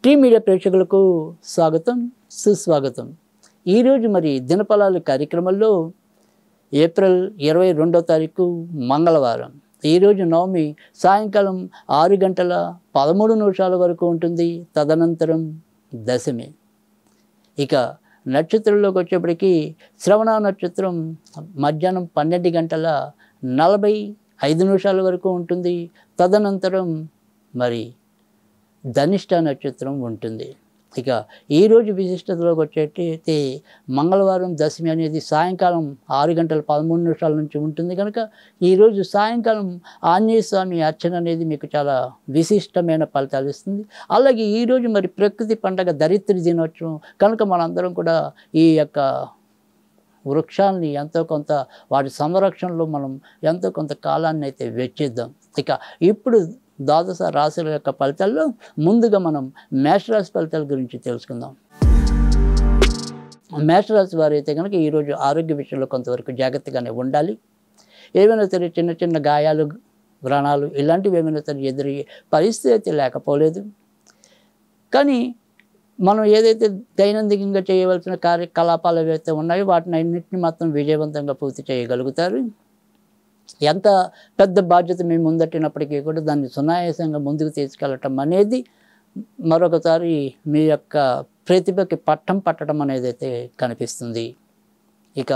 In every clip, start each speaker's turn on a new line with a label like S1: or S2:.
S1: Tea media ప్రేక్షకులకు స్వాగతం, సుస్వాగతం. ఈరోజు మరి దినఫలాలు కార్యక్రమంలో ఏప్రిల్ 22వ తారీఖు మంగళవారం. ఈరోజు నవమి సాయంకాలం 6 గంటల 13 నిమిషాల వరకు ఉంటుంది. తదనంతరం దశమి. ఇక నక్షత్రంలోకి వచ్చేప్పటికి శ్రవణ నక్షత్రం మధ్యాహ్నం 12 గంటల 45 నిమిషాల వరకు ఉంటుంది. తదనంతరం మరి ధనిష్ట నక్షత్రం ఉంటుంది. ఇక ఈరోజు విశిష్టతలోకి వచ్చేటైతే మంగళవారం దశమి అనేది సాయంకాలం 6 గంటల 13 నిమిషాల నుంచి ఉంటుంది కనుక ఈరోజు సాయంకాలం ఆంజనేయ స్వామి అర్చన అనేది మీకు చాలా విశిష్టమైన ఫలితాలు ఇస్తుంది. అలాగే ఈరోజు మరి ప్రకృతి పండగ ధరిత్రి దినోత్సవం కనుక మనందరం కూడా ఈ యొక్క వృక్షాలని ఎంతో కొంత వాటి సంరక్షణలో మనం ఎంతో కొంత కాలాన్ని అయితే వెచ్చిద్దాం. ఇక ఇప్పుడు ద్వాదశ రాశుల యొక్క ఫలితాల్లో ముందుగా మనం మేషరాశి ఫలితాల గురించి తెలుసుకుందాం. మేషరాశి వారు అయితే కనుక ఈరోజు ఆరోగ్య విషయంలో కొంతవరకు జాగ్రత్తగానే ఉండాలి. ఏమైనా సరే చిన్న చిన్న గాయాలు, వ్రణాలు ఇలాంటివి ఏమైనా సరే ఎదురయ్యే పరిస్థితి అయితే లేకపోలేదు. కానీ మనం ఏదైతే దైనందికంగా చేయవలసిన కార్యకలాపాలు ఏవైతే ఉన్నాయో వాటిని అన్నింటినీ మాత్రం విజయవంతంగా పూర్తి చేయగలుగుతారు. ఎంత పెద్ద బాధ్యత మేము ముందట్టినప్పటికీ కూడా దాన్ని సునాయాసంగా ముందుకు తీసుకెళ్ళటం అనేది మరొకసారి మీ యొక్క ప్రతిభకి పట్టం పట్టడం అనేది అయితే కనిపిస్తుంది. ఇక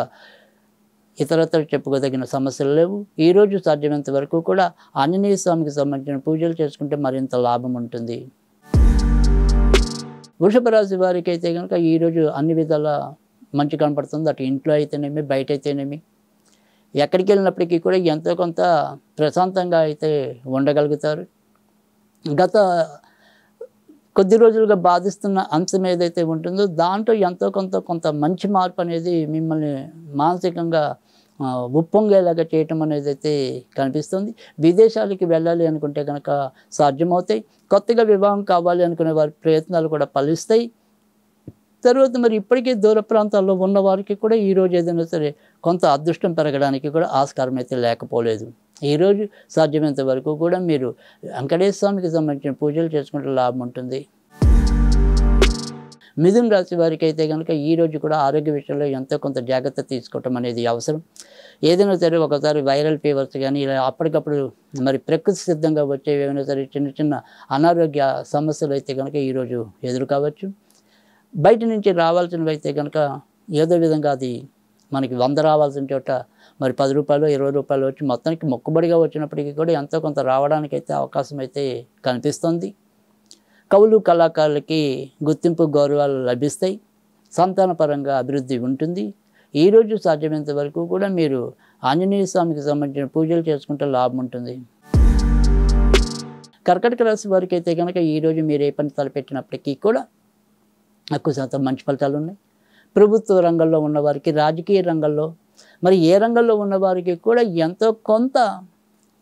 S1: ఇతరత్ర చెప్పుకోదగిన సమస్యలు లేవు. ఈరోజు సాధ్యమైనంత వరకు కూడా ఆంజనేయ స్వామికి సంబంధించిన పూజలు చేసుకుంటే మరింత లాభం ఉంటుంది. వృషభ రాశి వారికి అయితే కనుక ఈరోజు అన్ని విధాల మంచి కనపడుతుంది. అటు ఇంట్లో అయితేనేమి, బయట అయితేనేమి, ఎక్కడికి వెళ్ళినప్పటికీ కూడా ఎంతో కొంత ప్రశాంతంగా అయితే ఉండగలుగుతారు. గత కొద్ది రోజులుగా బాధిస్తున్న అంశం ఏదైతే ఉంటుందో దాంట్లో ఎంతో కొంత మంచి మార్పు అనేది మిమ్మల్ని మానసికంగా ఉప్పొంగేలాగా చేయటం అనేది అయితే కనిపిస్తుంది. విదేశాలకి వెళ్ళాలి అనుకుంటే కనుక సాధ్యమవుతాయి. కొత్తగా వివాహం కావాలి అనుకునే వారి ప్రయత్నాలు కూడా ఫలిస్తాయి. తర్వాత మరి ఇప్పటికే దూర ప్రాంతాల్లో ఉన్న వారికి కూడా ఈరోజు ఏదైనా సరే కొంత అదృష్టం పెరగడానికి కూడా ఆస్కారం అయితే లేకపోలేదు. ఈరోజు సాధ్యమైనంత వరకు కూడా మీరు వెంకటేశ్వర స్వామికి సంబంధించిన పూజలు చేసుకుంటే లాభం ఉంటుంది. మిథున రాశి వారికి అయితే కనుక ఈరోజు కూడా ఆరోగ్య విషయంలో ఎంతో కొంత జాగ్రత్త తీసుకోవటం అనేది అవసరం. ఏదైనా సరే ఒకసారి వైరల్ ఫీవర్స్ కానీ ఇలా అప్పటికప్పుడు మరి ప్రకృతి సిద్ధంగా వచ్చే ఏమైనా సరే చిన్న చిన్న అనారోగ్య సమస్యలు అయితే కనుక ఈరోజు ఎదురు కావచ్చు. బయట నుంచి రావాల్సినవి అయితే కనుక ఏదో విధంగా అది మనకి 100 రావాల్సిన చోట మరి 10 రూపాయలు 20 రూపాయలు వచ్చి మొత్తానికి మొక్కుబడిగా వచ్చినప్పటికీ కూడా ఎంతో కొంత రావడానికి అయితే అవకాశం అయితే కనిపిస్తుంది. కవులు, కళాకారులకి గుర్తింపు, గౌరవాలు లభిస్తాయి. సంతానపరంగా అభివృద్ధి ఉంటుంది. ఈరోజు సాధ్యమైనంత వరకు కూడా మీరు ఆంజనేయ స్వామికి సంబంధించిన పూజలు చేసుకుంటే లాభం ఉంటుంది. కర్కాటక రాశి వారికి అయితే కనుక ఈరోజు మీరు ఏ పని తలపెట్టినప్పటికీ కూడా ఎక్కువ శాతం మంచి ఫలితాలు ఉన్నాయి. ప్రభుత్వ రంగంలో ఉన్నవారికి, రాజకీయ రంగంలో మరి ఏ రంగంలో ఉన్నవారికి కూడా ఎంతో కొంత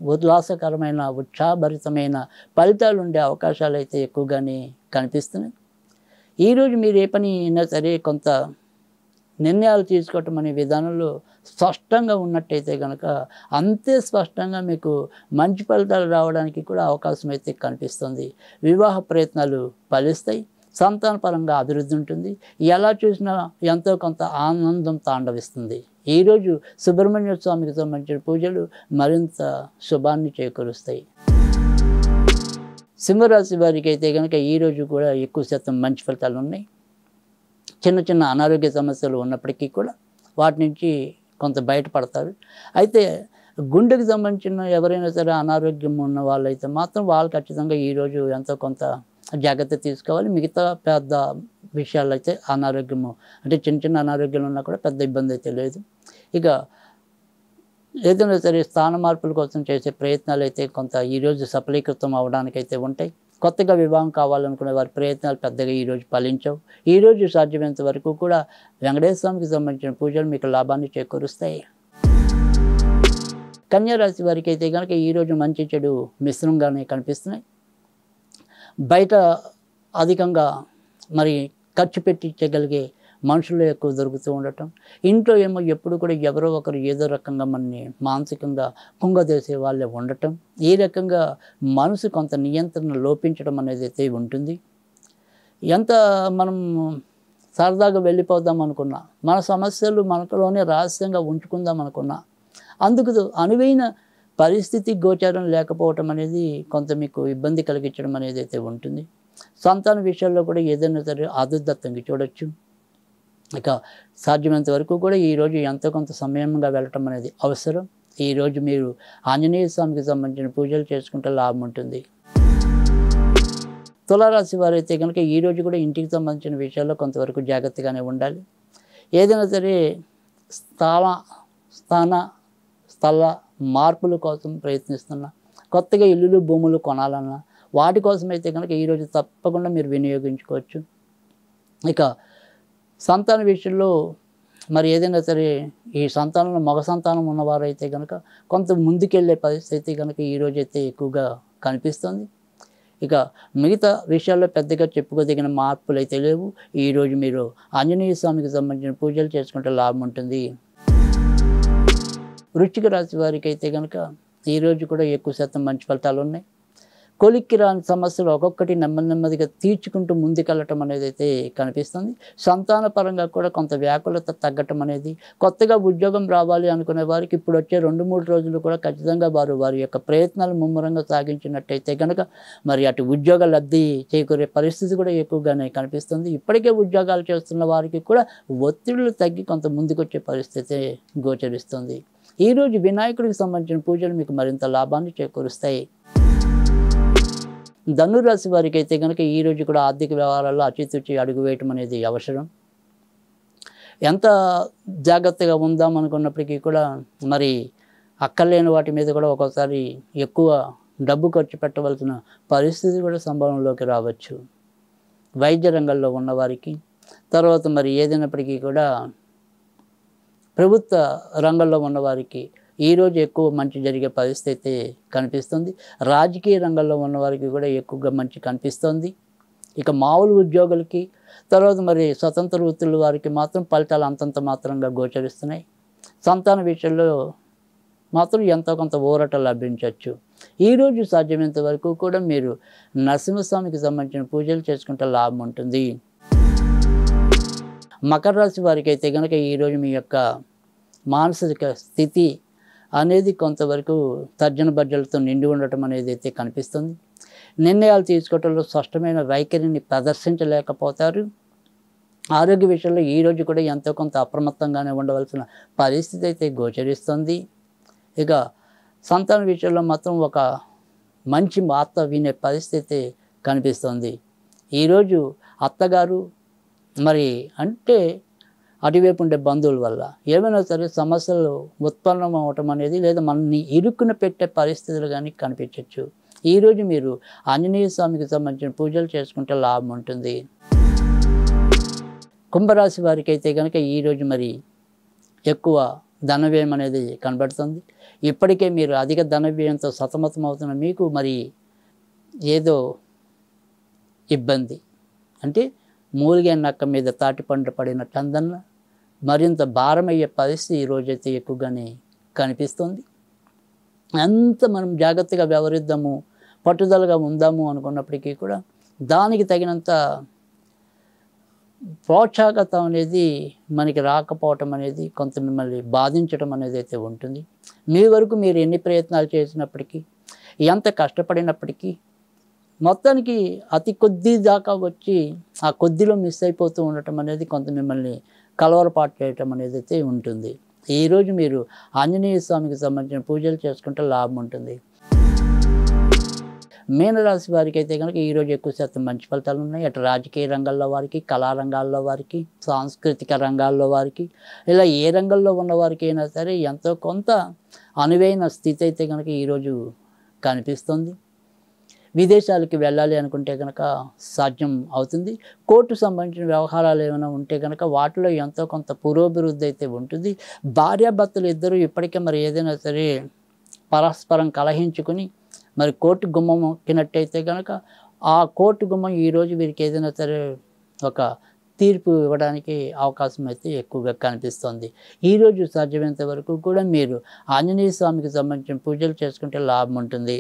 S1: ఉల్లాసకరమైన, ఉత్సాహభరితమైన ఫలితాలు ఉండే అవకాశాలు అయితే ఎక్కువగానే కనిపిస్తున్నాయి. ఈరోజు మీరు ఏ పని అయినా సరే కొంత నిర్ణయాలు తీసుకోవటం అనే విధానంలో స్పష్టంగా ఉన్నట్టయితే కనుక అంతే స్పష్టంగా మీకు మంచి ఫలితాలు రావడానికి కూడా అవకాశం అయితే కనిపిస్తుంది. వివాహ ప్రయత్నాలు ఫలిస్తాయి. సంతానపరంగా అభివృద్ధి ఉంటుంది. ఎలా చూసినా ఎంతో కొంత ఆనందం తాండవిస్తుంది. ఈరోజు సుబ్రహ్మణ్య స్వామికి సంబంధించిన పూజలు మరింత శుభాన్ని చేకూరుస్తాయి. సింహరాశి వారికి అయితే కనుక ఈరోజు కూడా ఎక్కువ శాతం మంచి ఫలితాలు ఉన్నాయి. చిన్న చిన్న అనారోగ్య సమస్యలు ఉన్నప్పటికీ కూడా వాటి నుంచి కొంత బయటపడతారు. అయితే గుండెకి సంబంధించిన ఎవరైనా సరే అనారోగ్యం ఉన్న వాళ్ళైతే మాత్రం వాళ్ళు ఖచ్చితంగా ఈరోజు ఎంతో కొంత జాగ్రత్త తీసుకోవాలి. మిగతా పెద్ద విషయాలు అయితే అనారోగ్యము అంటే చిన్న చిన్న అనారోగ్యాలు ఉన్నా కూడా పెద్ద ఇబ్బంది అయితే లేదు. ఇక ఏదైనా సరే స్థాన మార్పుల కోసం చేసే ప్రయత్నాలు అయితే కొంత ఈరోజు సఫలీకృతం అవడానికైతే ఉంటాయి. కొత్తగా వివాహం కావాలనుకునే వారి ప్రయత్నాలు పెద్దగా ఈరోజు ఫలించవు. ఈరోజు సాధ్యమైనంత వరకు కూడా వెంకటేశ్వర స్వామికి సంబంధించిన పూజలు మీకు లాభాన్ని చేకూరుస్తాయి. కన్యా రాశి వారికి అయితే కనుక ఈరోజు మంచి చెడు మిశ్రమంగానే కనిపిస్తున్నాయి. బయట అధికంగా మరి ఖర్చు పెట్టించగలిగే మనుషులు ఎక్కువ దొరుకుతూ ఉండటం, ఇంట్లో ఏమో ఎప్పుడు కూడా ఎవరో ఒకరు ఏదో రకంగా మనని మానసికంగా కుంగదోసే వాళ్ళే ఉండటం, ఈ రకంగా మనసు కొంత నియంత్రణ లోపించడం అనేది అయితే ఉంటుంది. ఎంత మనం సరదాగా వెళ్ళిపోదాం అనుకున్నా, మన సమస్యలు మనలోనే రహస్యంగా ఉంచుకుందాం అనుకున్నా, అందుకు అనువైన పరిస్థితి గోచారం లేకపోవటం అనేది కొంత మీకు ఇబ్బంది కలిగించడం అనేది అయితే ఉంటుంది. సంతాన విషయాల్లో కూడా ఏదైనా సరే ఆదుర్దాత్తంగా చూడొచ్చు. ఇక సాధ్యమైనంత వరకు కూడా ఈరోజు ఎంతో కొంత సమయంగా వెళ్ళటం అనేది అవసరం. ఈరోజు మీరు ఆంజనేయ స్వామికి సంబంధించిన పూజలు చేసుకుంటే లాభం ఉంటుంది. తులారాశి వారైతే కనుక ఈరోజు కూడా ఇంటికి సంబంధించిన విషయాల్లో కొంతవరకు జాగ్రత్తగానే ఉండాలి. ఏదైనా సరే స్థల మార్పుల కోసం ప్రయత్నిస్తున్నా, కొత్తగా ఇల్లులు భూములు కొనాలన్నా వాటి కోసం అయితే కనుక ఈరోజు తప్పకుండా మీరు వినియోగించుకోవచ్చు. ఇక సంతాన విషయంలో మరి ఏదైనా సరే ఈ సంతానంలో మగ సంతానం ఉన్నవారైతే కనుక కొంత ముందుకెళ్ళే పరిస్థితి కనుక ఈరోజైతే ఎక్కువగా కనిపిస్తుంది. ఇక మిగతా విషయాల్లో పెద్దగా చెప్పుకోదగిన మార్పులు అయితే లేవు. ఈరోజు మీరు ఆంజనేయ స్వామికి సంబంధించిన పూజలు చేసుకుంటే లాభం ఉంటుంది. వృశ్చిక రాశి వారికి అయితే కనుక ఈరోజు కూడా ఎక్కువ శాతం మంచి ఫలితాలు ఉన్నాయి. కొలిక్కి రాని సమస్యలు ఒక్కొక్కటి నెమ్మదిగా తీర్చుకుంటూ ముందుకెళ్ళటం అనేది అయితే కనిపిస్తుంది. సంతాన పరంగా కూడా కొంత వ్యాకులత తగ్గటం అనేది, కొత్తగా ఉద్యోగం రావాలి అనుకునే వారికి ఇప్పుడు వచ్చే 2-3 రోజులు కూడా ఖచ్చితంగా వారి యొక్క ప్రయత్నాలు ముమ్మరంగా సాగించినట్టయితే కనుక మరి అటు ఉద్యోగ లబ్ధి చేకూరే పరిస్థితి కూడా ఎక్కువగానే కనిపిస్తుంది. ఇప్పటికే ఉద్యోగాలు చేస్తున్న వారికి కూడా ఒత్తిడులు తగ్గి కొంత ముందుకొచ్చే పరిస్థితి గోచరిస్తుంది. ఈరోజు వినాయకుడికి సంబంధించిన పూజలు మీకు మరింత లాభాన్ని చేకూరుస్తాయి. ధనురాశి వారికి అయితే కనుక ఈరోజు కూడా ఆర్థిక వ్యవహారాల్లో అచితూచి అడుగు వేయటం అనేది అవసరం. ఎంత జాగ్రత్తగా ఉందాం అనుకున్నప్పటికీ కూడా మరి అక్కర్లేని వాటి మీద కూడా ఒక్కోసారి ఎక్కువ డబ్బు ఖర్చు పెట్టవలసిన పరిస్థితి కూడా సంభవంలోకి రావచ్చు. వైద్య రంగంలో ఉన్నవారికి, తర్వాత మరి ఏదైనప్పటికీ కూడా ప్రభుత్వ రంగంలో ఉన్నవారికి ఈరోజు ఎక్కువ మంచి జరిగే పరిస్థితి కనిపిస్తుంది. రాజకీయ రంగంలో ఉన్నవారికి కూడా ఎక్కువగా మంచి కనిపిస్తుంది. ఇక మామూలు ఉద్యోగులకి, తర్వాత మరి స్వతంత్ర వృత్తుల వారికి మాత్రం ఫలితాలు అంతంత మాత్రంగా గోచరిస్తున్నాయి. సంతాన విషయంలో మాత్రం ఎంతో కొంత ఊరట లభించవచ్చు. ఈరోజు సాధ్యమైనంత వరకు కూడా మీరు నరసింహస్వామికి సంబంధించిన పూజలు చేసుకుంటే లాభం ఉంటుంది. మకర రాశి వారికి అయితే కనుక ఈరోజు మీ యొక్క మానసిక స్థితి అనేది కొంతవరకు తర్జన భర్జనలతో నిండి ఉండటం అనేది అయితే కనిపిస్తుంది. నిర్ణయాలు తీసుకోవడంలో స్పష్టమైన వైఖరిని ప్రదర్శించలేకపోతారు. ఆరోగ్య విషయంలో ఈరోజు కూడా ఎంతో కొంత అప్రమత్తంగానే ఉండవలసిన పరిస్థితి అయితే గోచరిస్తుంది. ఇక సంతాన విషయంలో మాత్రం ఒక మంచి వార్త వినే పరిస్థితి కనిపిస్తుంది. ఈరోజు అత్తగారు మరి అంటే అటువైపు ఉండే బంధువుల వల్ల ఏమైనా సరే సమస్యలు ఉత్పన్నం అవటం అనేది, లేదా మనల్ని ఇరుక్కున పెట్టే పరిస్థితులు కానీ కనిపించవచ్చు. ఈరోజు మీరు ఆంజనేయ స్వామికి సంబంధించిన పూజలు చేసుకుంటే లాభం ఉంటుంది. కుంభరాశి వారికి అయితే కనుక ఈరోజు మరి ఎక్కువ ధనవ్యయం అనేది కనబడుతుంది. ఇప్పటికే మీరు అధిక ధనవ్యయంతో సతమతం అవుతున్న మీకు మరి ఏదో ఇబ్బంది అంటే మూలిగే నక్క మీద తాటిపండు పడిన చందన్న మరింత భారమయ్యే పరిస్థితి ఈరోజైతే ఎక్కువగానే కనిపిస్తుంది. అంత మనం జాగ్రత్తగా వ్యవహరిద్దాము, పట్టుదలగా ఉందాము అనుకున్నప్పటికీ కూడా దానికి తగినంత ప్రోత్సాహకత అనేది మనకి రాకపోవటం అనేది కొంత మిమ్మల్ని బాధించడం అనేది అయితే ఉంటుంది. మీ వరకు మీరు ఎన్ని ప్రయత్నాలు చేసినప్పటికీ, ఎంత కష్టపడినప్పటికీ మొత్తానికి అతి కొద్ది దాకా వచ్చి ఆ కొద్దిలో మిస్ అయిపోతూ ఉండటం అనేది కొంత మిమ్మల్ని కలవరపాటు చేయటం అనేది అయితే ఉంటుంది. ఈరోజు మీరు ఆంజనేయ స్వామికి సంబంధించిన పూజలు చేసుకుంటే లాభం ఉంటుంది. మీనరాశి వారికి అయితే కనుక ఈరోజు ఎక్కువ శాతం మంచి ఫలితాలు ఉన్నాయి. అటు రాజకీయ రంగాల్లో వారికి, కళారంగాల్లో వారికి, సాంస్కృతిక రంగాల్లో వారికి, ఇలా ఏ రంగంలో ఉన్న వారికి అయినా సరే ఎంతో కొంత అనువైన స్థితి అయితే కనుక ఈరోజు కనిపిస్తుంది. విదేశాలకి వెళ్ళాలి అనుకుంటే కనుక సాధ్యం అవుతుంది. కోర్టు సంబంధించిన వ్యవహారాలు ఏమైనా ఉంటే కనుక వాటిలో ఎంతో కొంత పురోభివృద్ధి అయితే ఉంటుంది. భార్యాభర్తలు ఇద్దరు ఇప్పటికే మరి ఏదైనా సరే పరస్పరం కలహించుకుని మరి కోర్టు గుమ్మం ఎక్కినట్టయితే కనుక ఆ కోర్టు గుమ్మం ఈరోజు వీరికి ఏదైనా సరే ఒక తీర్పు ఇవ్వడానికి అవకాశం అయితే ఎక్కువగా కనిపిస్తుంది. ఈరోజు సాధ్యమైనంత వరకు కూడా మీరు ఆంజనేయ స్వామికి సంబంధించిన పూజలు చేసుకుంటే లాభం ఉంటుంది.